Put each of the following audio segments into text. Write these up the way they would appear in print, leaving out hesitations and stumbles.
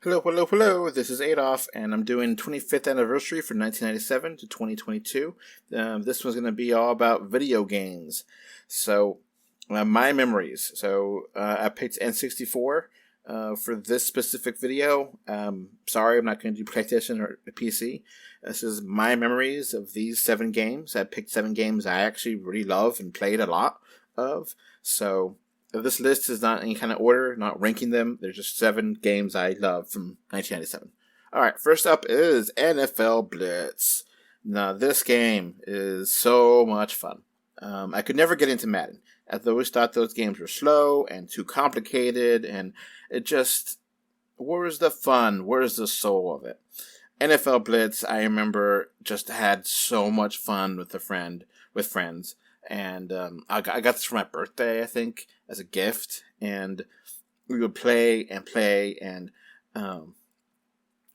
Hello, hello, hello. This is Adolph, and I'm doing 25th anniversary for 1997 to 2022. This one's going to be all about video games. My memories. I picked N64 for this specific video. Sorry, I'm not going to do PlayStation or PC. This is my memories of these 7 games. I picked 7 games I actually really love and played a lot of. This list is not any kind of order, not ranking them. There's just 7 games I love from 1997. Alright, first up is NFL Blitz. Now, this game is so much fun. I could never get into Madden. I always thought those games were slow and too complicated, and it just... where's the fun? Where's the soul of it? NFL Blitz, I remember, just had so much fun with friends. And I got this for my birthday, I think, as a gift. And we would play, and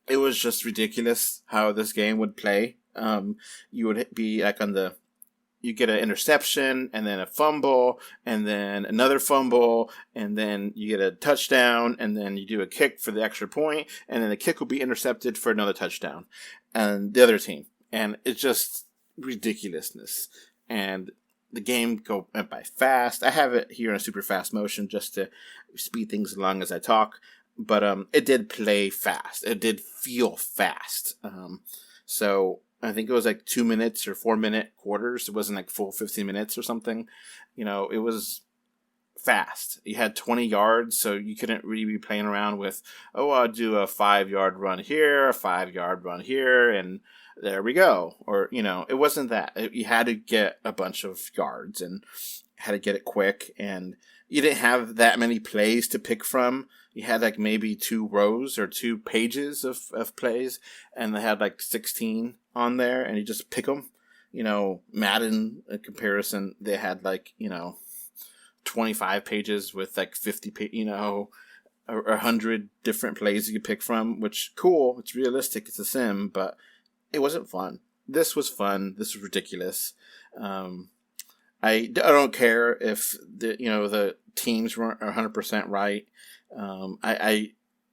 it was just ridiculous how this game would play. You would be like you get an interception, and then a fumble, and then another fumble, and then you get a touchdown, and then you do a kick for the extra point, and then the kick will be intercepted for another touchdown, and the other team. And it's just ridiculousness. And the game went by fast. I have it here in a super fast motion just to speed things along as I talk. But it did play fast. It did feel fast. So I think it was like 2 minutes or 4-minute quarters. It wasn't like full 15 minutes or something. It was fast. You had 20 yards, so you couldn't really be playing around with, I'll do a 5-yard run here, a 5-yard run here, and there we go. Or, it wasn't that. You had to get a bunch of yards and had to get it quick, and you didn't have that many plays to pick from. You had like maybe 2 rows or 2 pages of plays, and they had like 16 on there, and you just pick them. Madden, in comparison, they had like, 25 pages with like 50, 100 different plays you could pick from, which, cool, it's realistic, it's a sim, but it wasn't fun. This was fun. This was ridiculous. I don't care if the teams weren't 100% right. I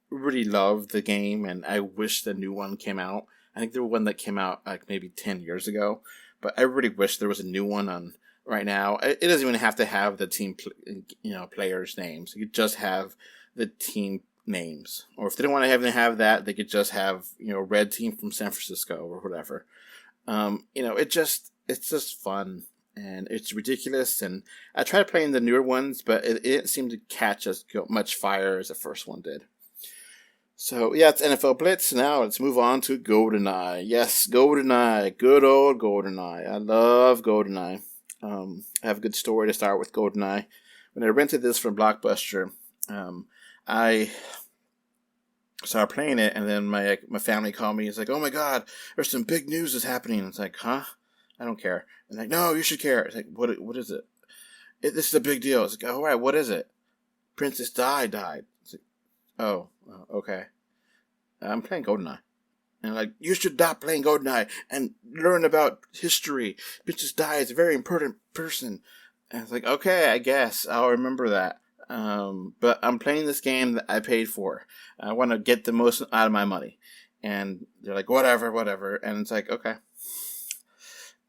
really love the game, and I wish the new one came out. I think the one that came out like maybe 10 years ago, but I really wish there was a new one on right now. It doesn't even have to have the team, players' names. You could just have the team names, or if they don't want to have that, they could just have red team from San Francisco or whatever. It's just fun, and it's ridiculous. And I tried playing the newer ones, but it didn't seem to catch as much fire as the first one did. So yeah, it's NFL Blitz. Now let's move on to GoldenEye. Yes, GoldenEye, good old GoldenEye. I love GoldenEye. I have a good story to start with GoldenEye. When I rented this from Blockbuster, I started playing it, and then my family called me. It's like, oh my god, there's some big news that's happening. It's like, huh? I don't care. And like, no, you should care. It's like, what is it? This is a big deal. It's like, all right, what is it? Princess Di died. It's like, oh, okay. I'm playing GoldenEye. And like, you should stop playing GoldenEye and learn about history. Princess Di is a very important person. And it's like, okay, I guess I'll remember that. But I'm playing this game that I paid for. I want to get the most out of my money. And they're like, whatever. And it's like, okay.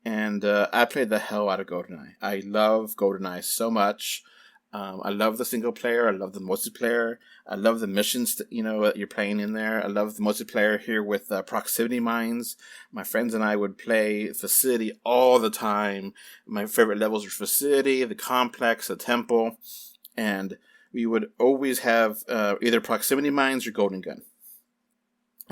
And I played the hell out of GoldenEye. I love GoldenEye so much. I love the single player. I love the multiplayer. I love the missions that you're playing in there. I love the multiplayer here with proximity mines. My friends and I would play Facility all the time. My favorite levels were Facility, the Complex, the Temple. And we would always have either proximity mines or golden gun.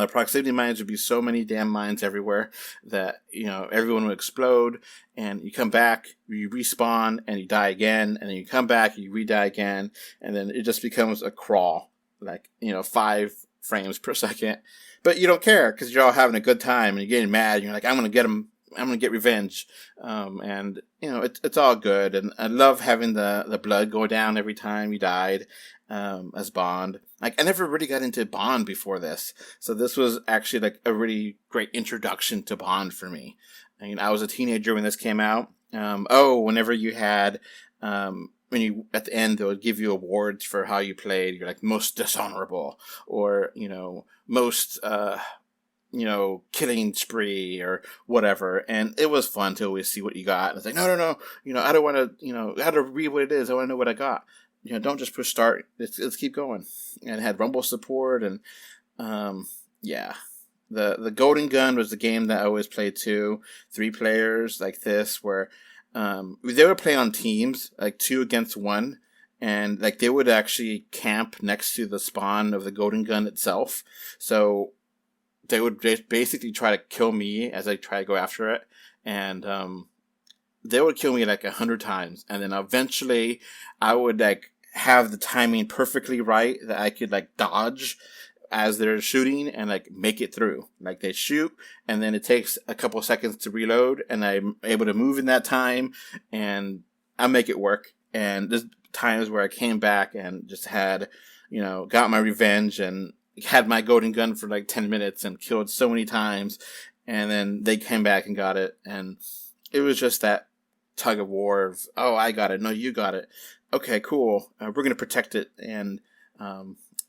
Proximity mines would be so many damn mines everywhere that, everyone would explode, and you come back, you respawn, and you die again, and then you come back, you re-die again, and then it just becomes a crawl, like, 5 frames per second. But you don't care, because you're all having a good time, and you're getting mad, and you're like, I'm going to get them. I'm going to get revenge. And, it's all good. And I love having the blood go down every time you died, as Bond. Like, I never really got into Bond before this. So this was actually like a really great introduction to Bond for me. I mean, I was a teenager when this came out. Whenever you had, when you at the end, they would give you awards for how you played. You're like most dishonorable, or most killing spree or whatever. And it was fun to always see what you got. And it's like, no, I don't want to, I got to read what it is. I want to know what I got. Don't just push start. Let's keep going. And it had rumble support, and yeah. The Golden Gun was the game that I always played too. 3 players like this, where they would play on teams, like 2 against 1, and like they would actually camp next to the spawn of the Golden Gun itself. So they would basically try to kill me as I try to go after it, and they would kill me like 100 times, and then eventually I would like have the timing perfectly right that I could like dodge as they're shooting and like make it through. Like they shoot, and then it takes a couple seconds to reload, and I'm able to move in that time, and I make it work. And there's times where I came back and just had, got my revenge and had my Golden Gun for like 10 minutes and killed so many times, and then they came back and got it, and it was just that tug of war of, oh, I got it, no, you got it, okay, cool, we're gonna protect it, and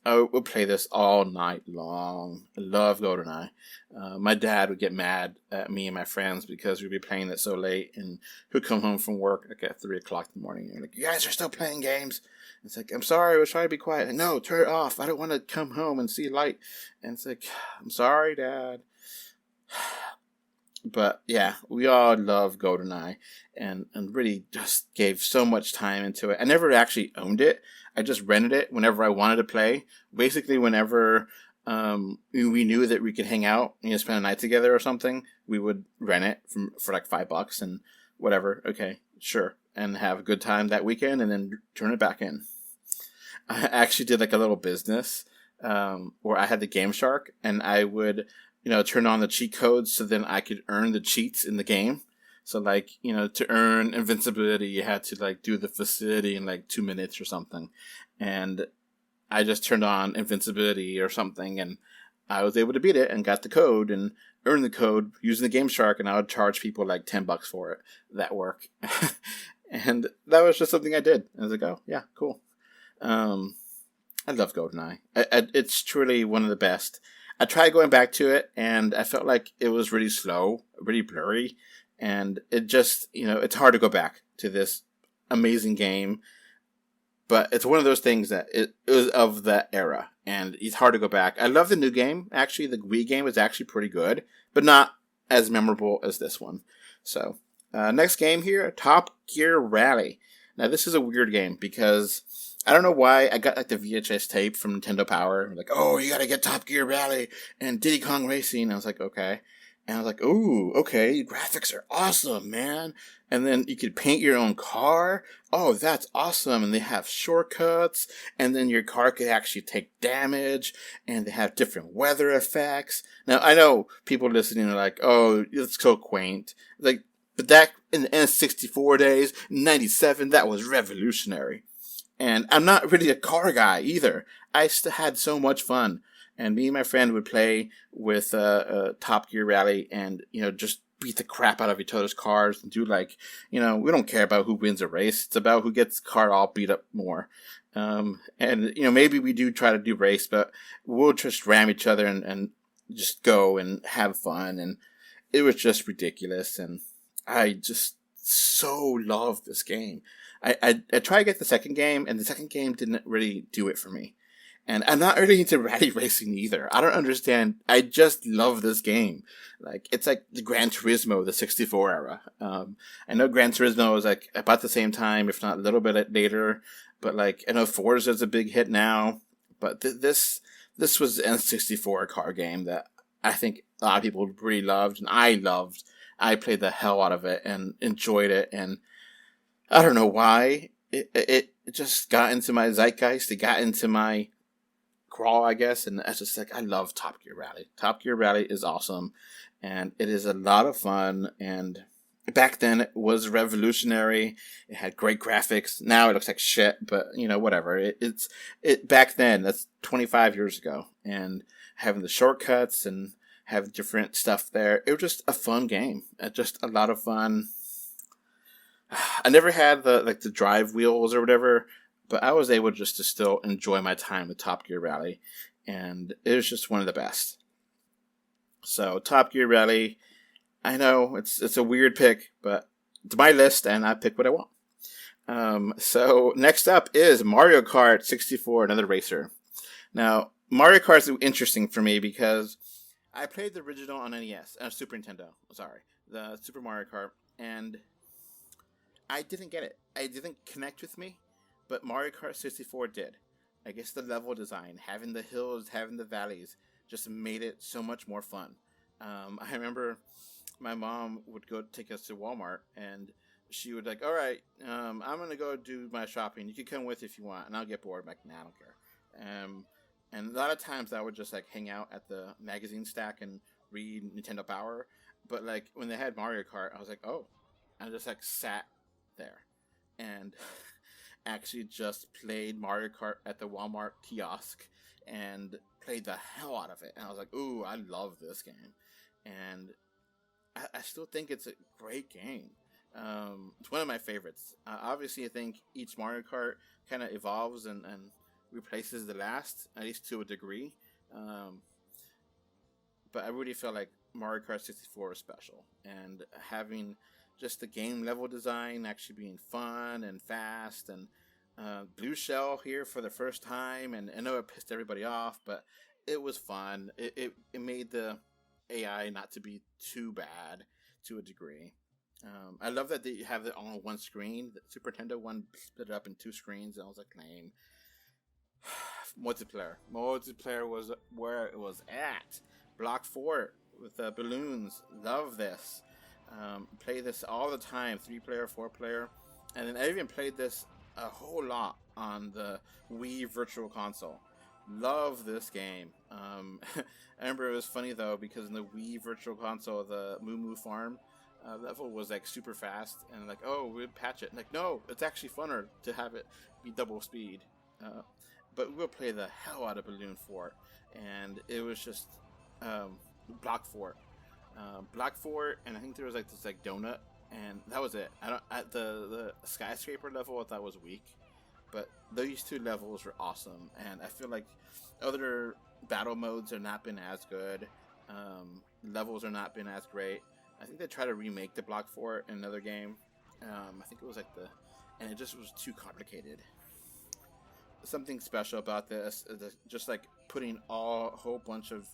we'll play this all night long. I love GoldenEye. My dad would get mad at me and my friends because we'd be playing it so late, and he'd come home from work like at 3 o'clock in the morning, and like, you guys are still playing games? It's like, I'm sorry, I was trying to be quiet. Like, no, turn it off. I don't want to come home and see light. And it's like, I'm sorry, Dad. But yeah, we all love GoldenEye, and really just gave so much time into it. I never actually owned it. I just rented it whenever I wanted to play. Basically, whenever we knew that we could hang out, spend a night together or something, we would rent it for like $5 and whatever. Okay, sure, and have a good time that weekend, and then turn it back in. I actually did like a little business where I had the Game Shark, and I would turn on the cheat codes so then I could earn the cheats in the game. So like, to earn invincibility, you had to like do the facility in like 2 minutes or something. And I just turned on invincibility or something, and I was able to beat it and got the code and earned the code using the Game Shark, and I would charge people like $10 for it. That work. And that was just something I did. I was like, oh yeah, cool. I love GoldenEye. It's truly one of the best. I tried going back to it, and I felt like it was really slow, really blurry, and it just, it's hard to go back to this amazing game. But it's one of those things that it was of that era, and it's hard to go back. I love the new game. Actually, the Wii game is actually pretty good, but not as memorable as this one. So, next game here, Top Gear Rally. Now, this is a weird game because I don't know why I got like the VHS tape from Nintendo Power. Like, oh, you gotta get Top Gear Rally and Diddy Kong Racing. I was like, okay. And I was like, ooh, okay, graphics are awesome, man. And then you could paint your own car. Oh, that's awesome. And they have shortcuts. And then your car could actually take damage. And they have different weather effects. Now, I know people listening are like, oh, it's so quaint. Like, but that, in the N64 days, 97, that was revolutionary. And I'm not really a car guy either. I still had so much fun. And me and my friend would play with Top Gear Rally and, just beat the crap out of each other's cars and do like, we don't care about who wins a race. It's about who gets the car all beat up more. And, maybe we do try to do race, but we'll just ram each other and just go and have fun. And it was just ridiculous. And I just so loved this game. I tried to get the second game, and the second game didn't really do it for me. And I'm not really into rally racing either. I don't understand. I just love this game. Like, it's like the Gran Turismo of the 64 era. I know Gran Turismo was like about the same time, if not a little bit later. But like, I know Forza's a big hit now. But this was an N64 car game that I think a lot of people really loved, and I loved. I played the hell out of it and enjoyed it, and I don't know why. It just got into my zeitgeist. It got into my crawl, I guess, and it's just like, I love Top Gear Rally. Top Gear Rally is awesome, and it is a lot of fun, and back then it was revolutionary. It had great graphics. Now it looks like shit, but, whatever. It back then, that's 25 years ago, and having the shortcuts and have different stuff there, it was just a fun game. Just a lot of fun. I never had the drive wheels or whatever, but I was able just to still enjoy my time with Top Gear Rally, and it was just one of the best. So Top Gear Rally, I know it's a weird pick, but it's my list, and I pick what I want. So next up is Mario Kart 64, another racer. Now, Mario Kart is interesting for me because I played the original on NES, Super Nintendo, sorry, the Super Mario Kart, and I didn't get it. It didn't connect with me, but Mario Kart 64 did. I guess the level design, having the hills, having the valleys, just made it so much more fun. I remember my mom would go take us to Walmart, and she would like, all right, I'm going to go do my shopping. You can come with if you want, and I'll get bored. I'm like, nah, I don't care. And a lot of times I would just like hang out at the magazine stack and read Nintendo Power. But like when they had Mario Kart, I was like, oh, I just like sat there and actually just played Mario Kart at the Walmart kiosk and played the hell out of it. And I was like, ooh, I love this game. And I still think it's a great game. It's one of my favorites. Obviously, I think each Mario Kart kind of evolves and replaces the last, at least to a degree. But I really feel like Mario Kart 64 is special. And having just the game level design actually being fun and fast, and Blue Shell here for the first time, and I know it pissed everybody off, but it was fun. It made the AI not to be too bad to a degree. I love that they have it all on one screen. The Super Nintendo one split it up in two screens, and I was like, lame. Multiplayer was where it was at. Block 4 with the balloons. Love this. Play this all the time. 3-player, 4-player. And then I even played this a whole lot on the Wii Virtual Console. Love this game. I remember it was funny though, because in the Wii Virtual Console, the Moo Moo Farm level was like super fast, and like, oh, we'd patch it. And, like, no, it's actually funner to have it be double speed. But we'll play the hell out of Balloon Fort, and it was just Block Fort, and I think there was like this like donut, and that was it. The skyscraper level I thought was weak, but these two levels were awesome, and I feel like other battle modes have not been as good. Levels are not been as great. I think they tried to remake the Block Fort in another game. I think it was like and it just was too complicated. Something special about this is just like putting a whole bunch of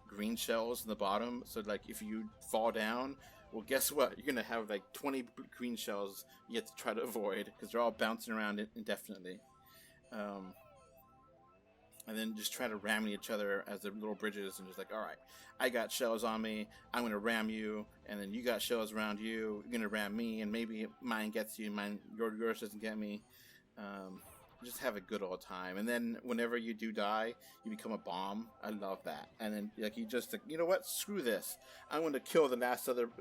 green shells in the bottom. So like if you fall down, well, guess what? You're gonna have like 20 green shells you have to try to avoid because they're all bouncing around indefinitely. And then just try to ram each other as the little bridges, and just like, all right, I got shells on me, I'm gonna ram you, and then you got shells around you, you're gonna ram me, and maybe mine gets you, yours doesn't get me. Just have a good old time. And then whenever you do die, you become a bomb. I love that. And then like you just like, you know what? Screw this. I'm going to kill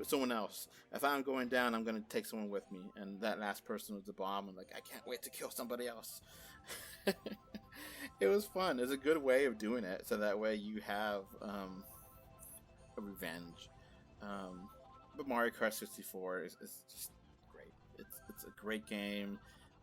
someone else. If I'm going down, I'm going to take someone with me. And that last person was the bomb. And like, I can't wait to kill somebody else. It was fun. It's a good way of doing it. So that way you have a revenge. But Mario Kart 64 is just great. It's a great game.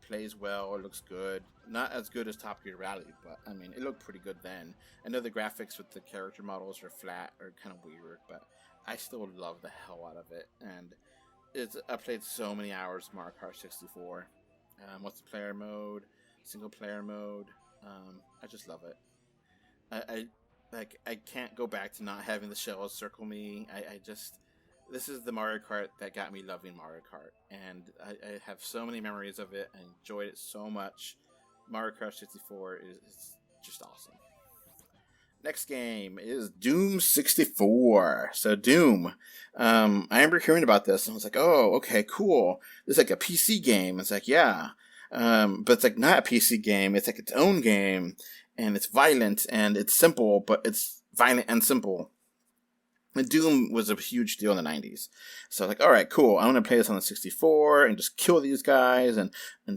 Plays well, it looks good. Not as good as Top Gear Rally, but I mean, it looked pretty good then. I know the graphics with the character models are flat or kind of weird, but I still love the hell out of it. And I played so many hours of Mario Kart 64. Multiplayer mode, single player mode. I just love it. I can't go back to not having the shells circle me. This is the Mario Kart that got me loving Mario Kart, and I have so many memories of it. I enjoyed it so much. Mario Kart 64 is just awesome. Next game is Doom 64. So Doom, I remember hearing about this, and I was like, oh, okay, cool. It's like a PC game. It's like, yeah, but it's like not a PC game. It's like its own game, and it's violent, and it's simple, but it's violent and simple. And Doom was a huge deal in the 90s. So like, all right, cool. I'm going to play this on the 64 and just kill these guys and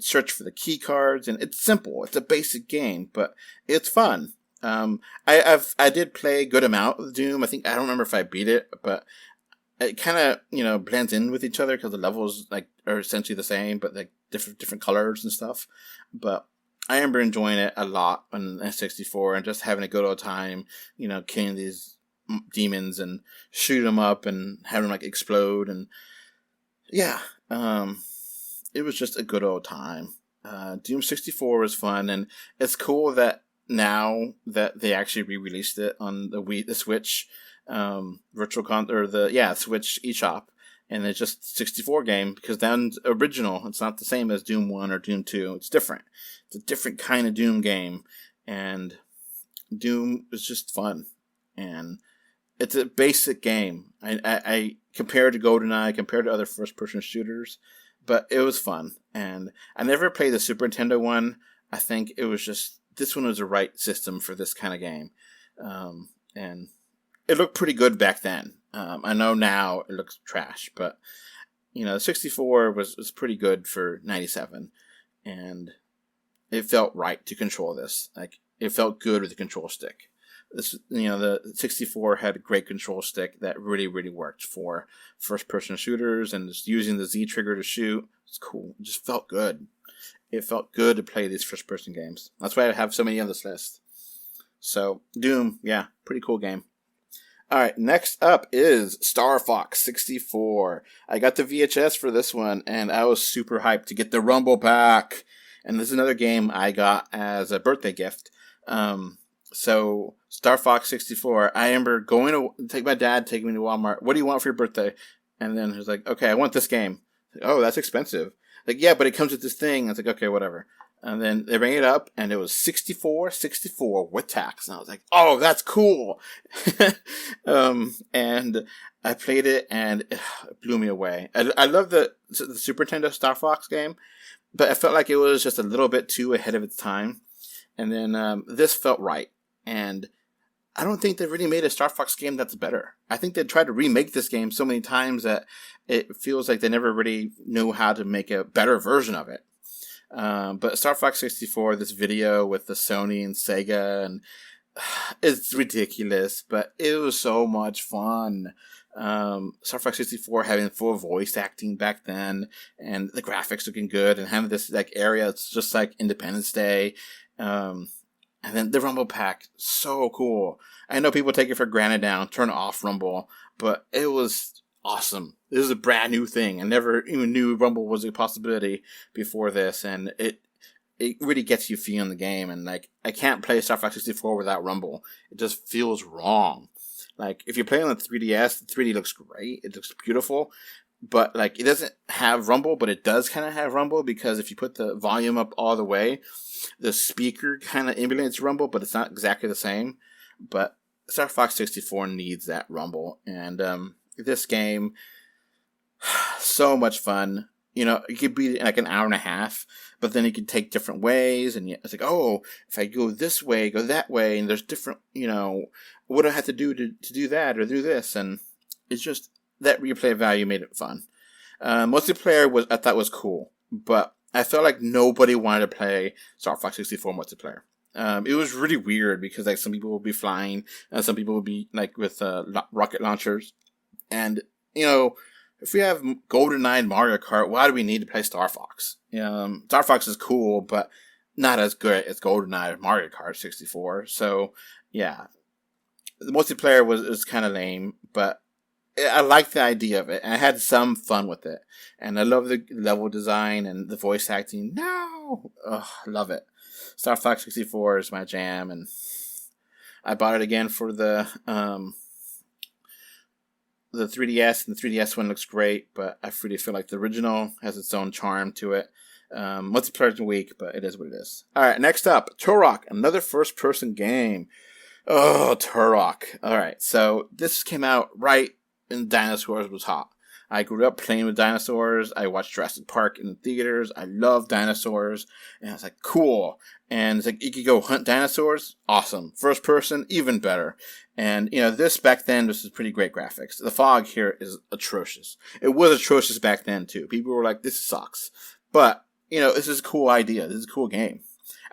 search for the key cards. And it's simple. It's a basic game, but it's fun. I did play a good amount of Doom. I don't remember if I beat it, but it kind of, blends in with each other because the levels like are essentially the same, but like different colors and stuff. But I remember enjoying it a lot on N64 and just having a good old time, killing these demons and shooting them up and having them like explode. And yeah, it was just a good old time. Doom 64 was fun, and it's cool that now that they actually re-released it on the Switch, Switch eShop, and it's just 64 game because that's original. It's not the same as Doom 1 or Doom 2. It's different. It's a different kind of Doom game, and Doom is just fun, and it's a basic game. I compared to GoldenEye, compared to other first-person shooters, but it was fun. And I never played the Super Nintendo one. I think it was just, this one was the right system for this kind of game. And it looked pretty good back then. I know now it looks trash, but, 64 was pretty good for 97. And it felt right to control this. Like, it felt good with the control stick. The 64 had a great control stick that really, really worked for first-person shooters, and just using the Z trigger to shoot. It's cool. It just felt good. It felt good to play these first-person games. That's why I have so many on this list. So, Doom, yeah, pretty cool game. Alright, next up is Star Fox 64. I got the VHS for this one, and I was super hyped to get the Rumble Pack. And this is another game I got as a birthday gift. So, Star Fox 64, I remember my dad taking me to Walmart. What do you want for your birthday? And then he was like, okay, I want this game. Like, oh, that's expensive. Like, yeah, but it comes with this thing. I was like, okay, whatever. And then they rang it up, and it was 64 with tax. And I was like, oh, that's cool. And I played it, and it blew me away. I love the Super Nintendo Star Fox game, but I felt like it was just a little bit too ahead of its time. And then this felt right. And I don't think they've really made a Star Fox game that's better. I think they tried to remake this game so many times that it feels like they never really knew how to make a better version of it. But Star Fox 64, this video with the Sony and Sega, and it's ridiculous, but it was so much fun. Star Fox 64 having full voice acting back then, and the graphics looking good, and having this like area it's just like Independence Day. And then the Rumble Pack, so cool. I know people take it for granted now, turn off Rumble, but it was awesome. This is a brand new thing. I never even knew Rumble was a possibility before this, and it really gets you feeling the game. And like, I can't play Star Fox 64 without Rumble. It just feels wrong. Like, if you're playing on the 3DS, the 3D looks great. It looks beautiful. But like, it doesn't have Rumble, but it does kind of have Rumble, because if you put the volume up all the way, the speaker kind of emulates Rumble, but it's not exactly the same. But Star Fox 64 needs that Rumble. And this game, so much fun. It could be like an hour and a half, but then you could take different ways. And it's like, oh, if I go this way, go that way, and there's different, what do I have to do to do that or do this? And it's just, that replay value made it fun. Multiplayer I thought was cool, but I felt like nobody wanted to play Star Fox 64 multiplayer. It was really weird because like some people would be flying and some people would be like with rocket launchers. And if we have GoldenEye and Mario Kart, why do we need to play Star Fox? Star Fox is cool, but not as good as GoldenEye or Mario Kart 64. So yeah, the multiplayer was kind of lame, but I liked the idea of it, and I had some fun with it. And I love the level design and the voice acting. No! Ugh, I love it. Star Fox 64 is my jam, and I bought it again for the 3DS, and the 3DS one looks great, but I really feel like the original has its own charm to it. Multiplayer's weak, but it is what it is. Alright, next up, Turok, another first-person game. Oh, Turok. Alright, so this came out right and dinosaurs was hot. I grew up playing with dinosaurs. I watched Jurassic Park in the theaters. I love dinosaurs. And I was like, cool. And it's like, you could go hunt dinosaurs. Awesome. First person, even better. And, this back then, this is pretty great graphics. The fog here is atrocious. It was atrocious back then, too. People were like, this sucks. But, this is a cool idea. This is a cool game.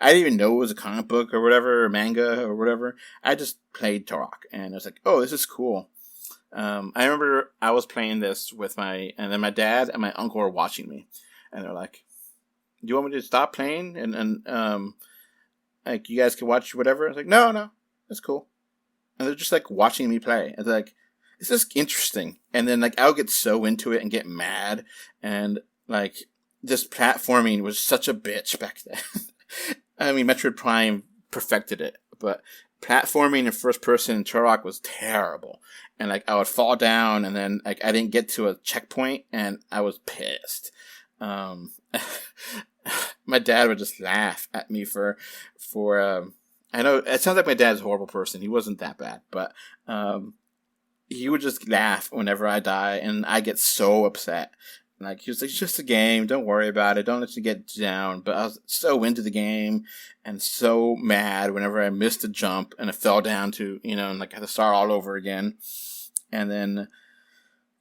I didn't even know it was a comic book or whatever, or manga or whatever. I just played Turok. And I was like, oh, this is cool. I remember I was playing this with and then my dad and my uncle were watching me, and they're like, "Do you want me to stop playing and like you guys can watch whatever?" I was like, "No, that's cool." And they're just like watching me play. And they're like, "This is interesting." And then like I'll get so into it and get mad, and like this platforming was such a bitch back then. I mean, Metroid Prime perfected it, but platforming in first person in Turok was terrible. And like I would fall down, and then like I didn't get to a checkpoint, and I was pissed. My dad would just laugh at me for I know it sounds like my dad's a horrible person. He wasn't that bad, but he would just laugh whenever I die, and I get so upset. Like, he was like, "It's just a game. Don't worry about it. Don't let you get down." But I was so into the game and so mad whenever I missed a jump and I fell down to, and like I had to start all over again. And then,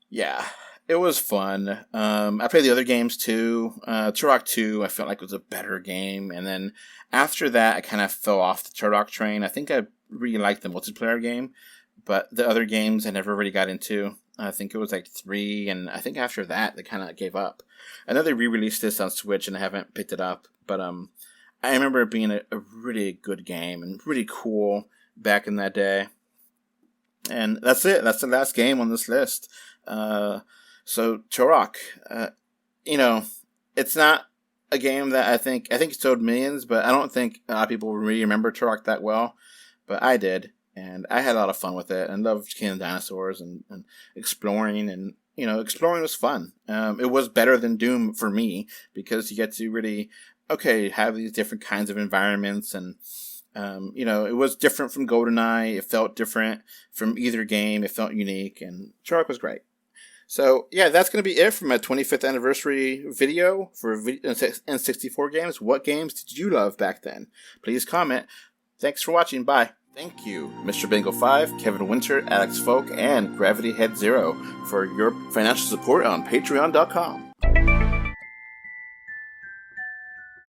yeah, it was fun. I played the other games too. Turok 2, I felt like was a better game. And then after that, I kind of fell off the Turok train. I think I really liked the multiplayer game, but the other games I never really got into. I think it was like 3, and I think after that they kind of gave up. I know they re-released this on Switch, and I haven't picked it up, but I remember it being a really good game and really cool back in that day. And that's it. That's the last game on this list. So Turok, it's not a game that I think it sold millions, but I don't think a lot of people really remember Turok that well. But I did. And I had a lot of fun with it, and loved killing dinosaurs and exploring, and exploring was fun. It was better than Doom for me, because you get to really have these different kinds of environments, and it was different from GoldenEye. It felt different from either game. It felt unique, and Turok was great. So yeah, that's going to be it for my 25th anniversary video for N64 games. What games did you love back then? Please comment. Thanks for watching. Bye. Thank you, Mr. Bingo 5, Kevin Winter, Alex Folk, and Gravity Head Zero for your financial support on Patreon.com.